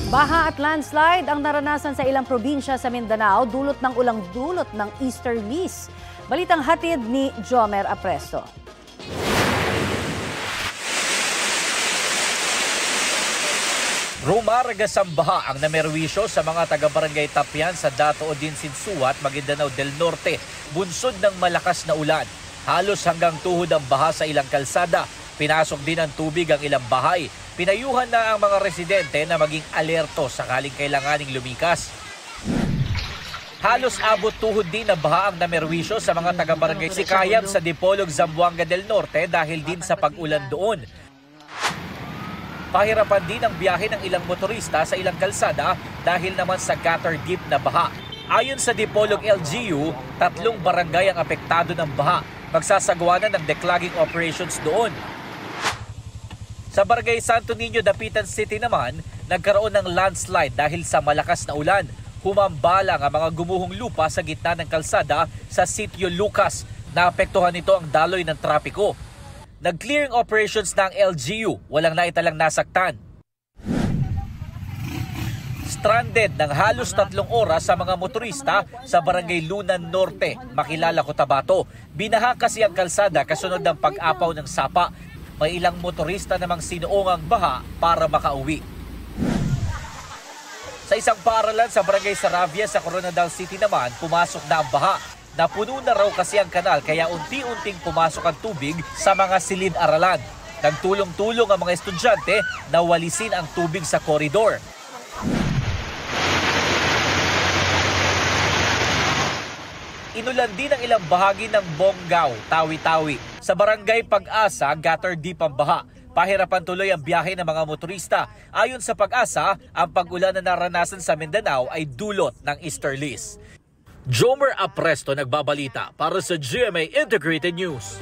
Baha at landslide ang naranasan sa ilang probinsya sa Mindanao dulot ng ulang dulot ng easterlies. Balitang hatid ni Jomer Apresto. Rumaragas ang baha ang namerwisyo sa mga taga-barangay Tapian sa Dato Odinsin Suat, Maguindanao del Norte. Bunsod ng malakas na ulan. Halos hanggang tuhod ang baha sa ilang kalsada. Pinasok din ng tubig ang ilang bahay. Pinayuhan na ang mga residente na maging alerto sakaling kailanganing lumikas. Halos abot tuhod din na baha ang namerwisyo sa mga taga-barangay Sikayam sa Dipolog, Zamboanga del Norte dahil din sa pag-ulan doon. Pahirapan din ang biyahe ng ilang motorista sa ilang kalsada dahil naman sa gutter deep na baha. Ayon sa Dipolog LGU, 3 barangay ang apektado ng baha. Magsasagawa na ng declogging operations doon. Sa Barangay Santo Niño, Dapitan City naman, nagkaroon ng landslide dahil sa malakas na ulan. Humambalang ang mga gumuhong lupa sa gitna ng kalsada sa Sitio Lucas. Naapektuhan nito ang daloy ng trapiko. Nag-clearing operations ng LGU, walang naitalang nasaktan. Stranded ng halos 3 oras sa mga motorista sa Barangay Lunan Norte, Makilala, Cotabato. Binaha kasi ang kalsada kasunod ng pag-apaw ng sapa. May ilang motorista namang sinuong ang baha para makauwi. Sa isang paaralan sa Barangay Saravia sa Coronadal City naman, pumasok na ang baha. Napuno na raw kasi ang kanal kaya unti-unting pumasok ang tubig sa mga silid-aralan. Nagtulong-tulong ang mga estudyante na walisin ang tubig sa koridor. Inulan din ang ilang bahagi ng Bonggao, Tawi-Tawi. Sa Barangay Pag-asa, gutter deep ang baha. Pahirapan tuloy ang biyahe ng mga motorista. Ayon sa Pag-asa, ang pag-ulan na naranasan sa Mindanao ay dulot ng easterlies. Jomer Apresto nagbabalita para sa GMA Integrated News.